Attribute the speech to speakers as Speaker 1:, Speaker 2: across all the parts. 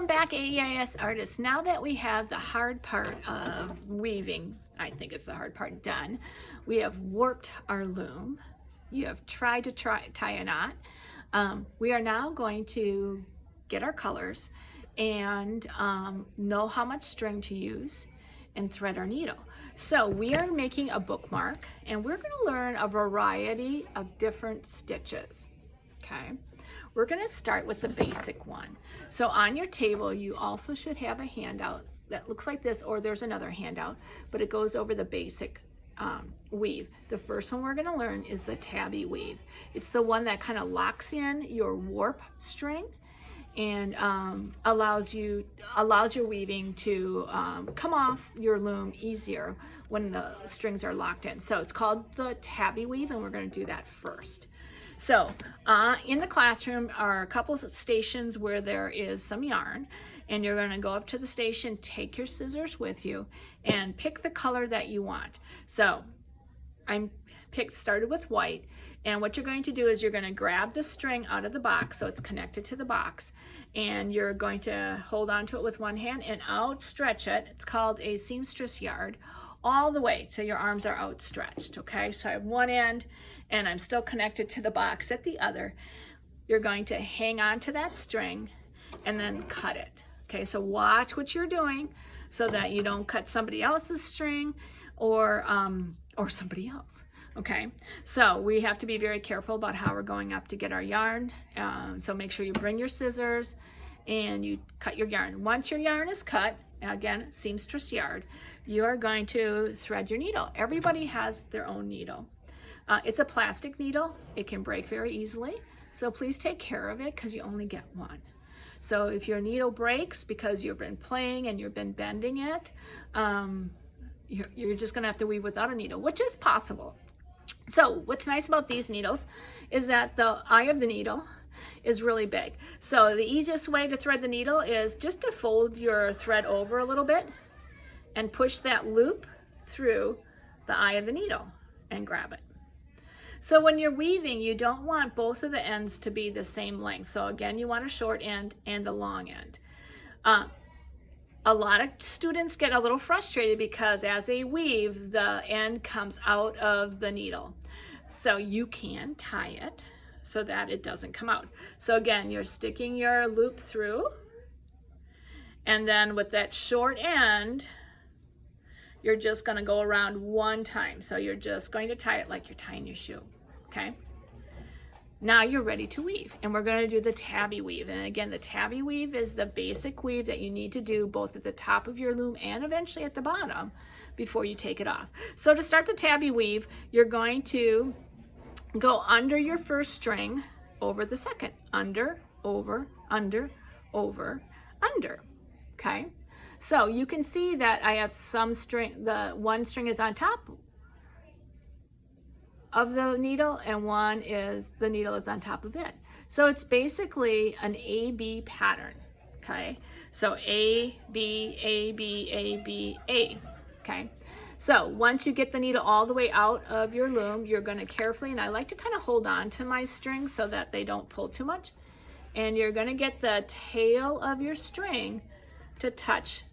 Speaker 1: Welcome back, AEIS artists. Now that we have the hard part of weaving, I think it's the hard part, done, we have warped our loom. You have tried to tie a knot. We are now going to get our colors and know how much string to use and thread our needle. So we are making a bookmark and we're going to learn a variety of different stitches. Okay. We're going to start with the basic one. So on your table, you also should have a handout that looks like this, or there's another handout, but it goes over the basic weave. The first one we're going to learn is the Tabby Weave. It's the one that kind of locks in your warp string and allows your weaving to come off your loom easier when the strings are locked in. So it's called the Tabby Weave, and we're going to do that first. So in the classroom are a couple of stations where there is some yarn, and you're going to go up to the station, take your scissors with you, and pick the color that you want. So I started with white, and what you're going to do is you're going to grab the string out of the box so it's connected to the box, and you're going to hold on to it with one hand and outstretch it. It's called a seamstress yard, all the way till your arms are outstretched. Okay, so I have one end and I'm still connected to the box at the other. You're going to hang on to that string and then cut it. Okay, so watch what you're doing so that you don't cut somebody else's string or somebody else. Okay, so we have to be very careful about how we're going up to get our yarn. So make sure you bring your scissors and you cut your yarn. Once your yarn is cut, again, seamstress yard, you are going to thread your needle. Everybody has their own needle. It's a plastic needle. It can break very easily. So please take care of it because you only get one. So if your needle breaks because you've been playing and you've been bending it, you're just gonna have to weave without a needle, which is possible. So what's nice about these needles is that the eye of the needle is really big. So the easiest way to thread the needle is just to fold your thread over a little bit and push that loop through the eye of the needle and grab it. So when you're weaving, you don't want both of the ends to be the same length. So again, you want a short end and a long end. A lot of students get a little frustrated because as they weave, the end comes out of the needle. So you can tie it so that it doesn't come out. So again, you're sticking your loop through, and then with that short end, you're just going to go around one time. So you're just going to tie it like you're tying your shoe. Okay? Now you're ready to weave, and we're going to do the Tabby Weave. And again, the Tabby Weave is the basic weave that you need to do both at the top of your loom and eventually at the bottom before you take it off. So to start the Tabby Weave, you're going to go under your first string, over the second, under, over, under, over, under. Okay? So you can see that I have some string, the one string is on top of the needle and the needle is on top of it. So it's basically an A-B pattern, okay? So A, B, A, B, A, B, A, okay? So once you get the needle all the way out of your loom, you're gonna carefully, and I like to kind of hold on to my strings so that they don't pull too much, and you're gonna get the tail of your string to touch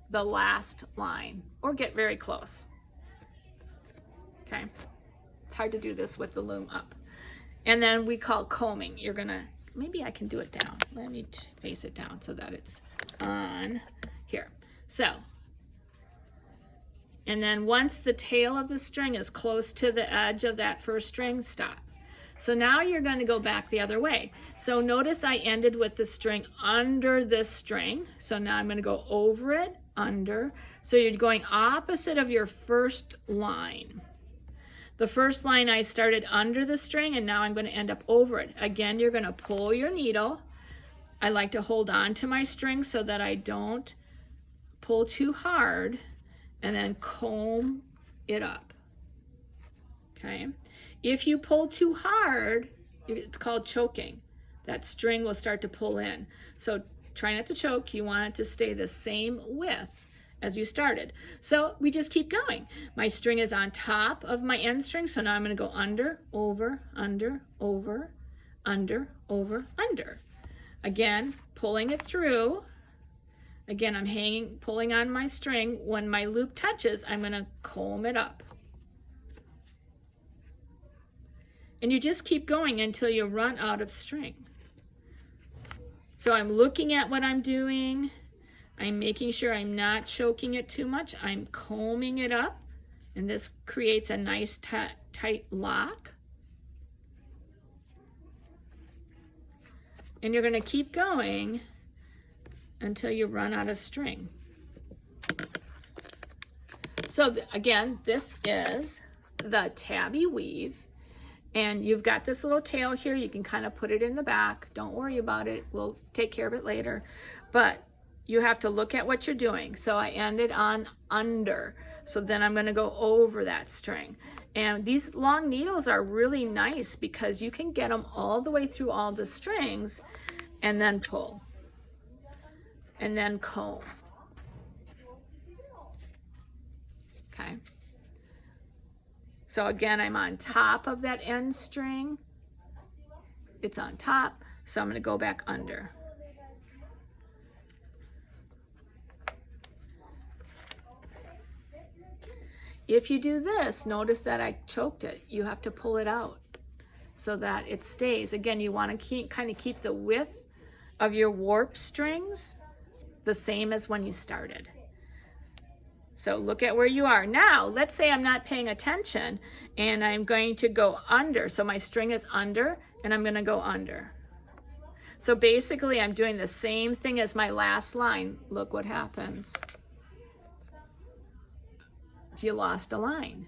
Speaker 1: the last line or get very close. Okay, it's hard to do this with the loom up. And then we call combing. You're gonna, maybe I can do it down. Let me face it down so that it's on here. So, and then once the tail of the string is close to the edge of that first string, stop. So now you're going to go back the other way. So notice I ended with the string under this string. So now I'm going to go over it, under. So you're going opposite of your first line. The first line I started under the string, and now I'm going to end up over it. Again, you're going to pull your needle. I like to hold on to my string so that I don't pull too hard, and then comb it up. Okay? If you pull too hard, it's called choking. That string will start to pull in. So try not to choke. You want it to stay the same width as you started. So we just keep going. My string is on top of my end string, so now I'm going to go under, over, under, over, under, over, under. Again, pulling it through Again, I'm pulling on my string. When my loop touches, I'm going to comb it up. And you just keep going until you run out of string. So I'm looking at what I'm doing. I'm making sure I'm not choking it too much. I'm combing it up, and this creates a nice tight lock. And you're going to keep going until you run out of string. So again, this is the Tabby Weave, and you've got this little tail here. You can kind of put it in the back. Don't worry about it. We'll take care of it later. But you have to look at what you're doing. So I ended on under. So then I'm going to go over that string. And these long needles are really nice because you can get them all the way through all the strings and then pull and then comb. Okay. So again, I'm on top of that end string. It's on top, so I'm going to go back under. If you do this, notice that I choked it. You have to pull it out so that it stays. Again, you want to kind of keep the width of your warp strings the same as when you started. So look at where you are. Now, let's say I'm not paying attention and I'm going to go under. So my string is under and I'm going to go under. So basically I'm doing the same thing as my last line. Look what happens if you lost a line.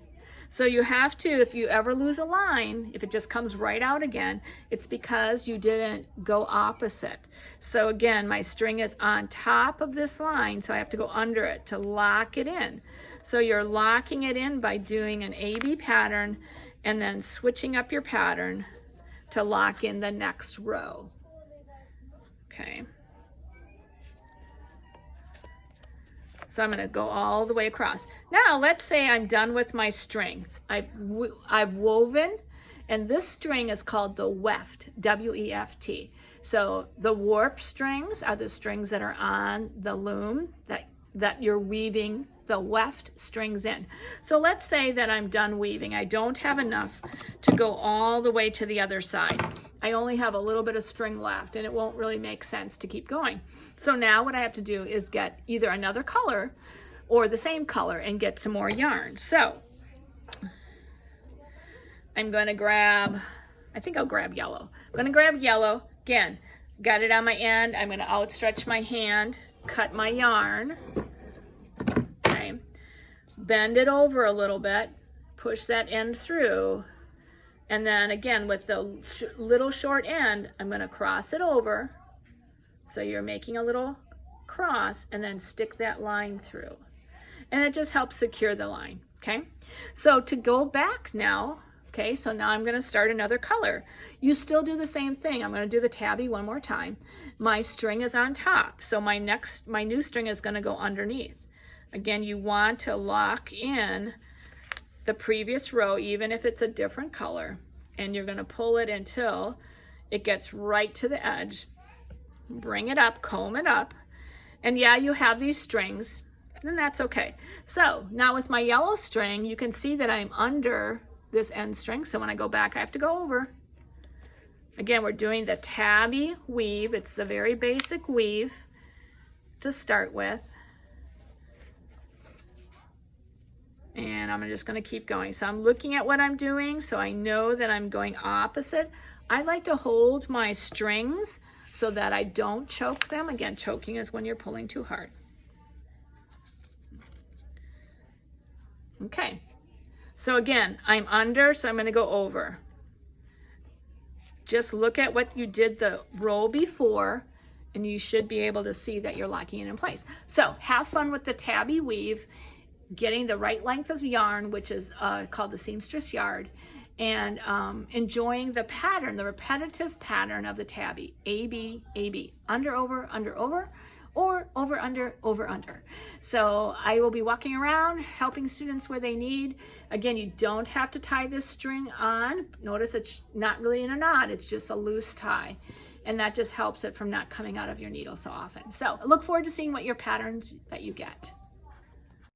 Speaker 1: So you have to, if you ever lose a line, if it just comes right out again, it's because you didn't go opposite. So again, my string is on top of this line, so I have to go under it to lock it in. So you're locking it in by doing an AB pattern and then switching up your pattern to lock in the next row. Okay. So I'm going to go all the way across. Now let's say I'm done with my string. I've woven, and this string is called the weft, W-E-F-T. So the warp strings are the strings that are on the loom that you're weaving the weft strings in. So let's say that I'm done weaving. I don't have enough to go all the way to the other side. I only have a little bit of string left, and it won't really make sense to keep going. So now what I have to do is get either another color or the same color and get some more yarn. So I'm going to grab, I think I'll grab yellow. I'm going to grab yellow. Again, got it on my end. I'm going to outstretch my hand, cut my yarn. Okay. Bend it over a little bit, push that end through. And then again, with the little short end, I'm going to cross it over. So you're making a little cross and then stick that line through. And it just helps secure the line, okay? So to go back now, okay, so now I'm going to start another color. You still do the same thing. I'm going to do the tabby one more time. My string is on top, so my new string is going to go underneath. Again, you want to lock in the previous row, even if it's a different color, and you're going to pull it until it gets right to the edge. Bring it up, comb it up, and yeah, you have these strings, and that's okay. So now with my yellow string, you can see that I'm under this end string, so when I go back, I have to go over. Again, we're doing the tabby weave. It's the very basic weave to start with. And I'm just going to keep going. So I'm looking at what I'm doing, so I know that I'm going opposite. I like to hold my strings so that I don't choke them. Again, choking is when you're pulling too hard. Okay. So again, I'm under, so I'm going to go over. Just look at what you did the row before, and you should be able to see that you're locking it in place. So have fun with the tabby weave, getting the right length of yarn, which is called the seamstress yard, and enjoying the pattern, the repetitive pattern of the tabby. A, B, A, B. Under, over, or over, under. So I will be walking around, helping students where they need. Again, you don't have to tie this string on. Notice it's not really in a knot, it's just a loose tie. and that just helps it from not coming out of your needle so often. So I look forward to seeing what your patterns that you get.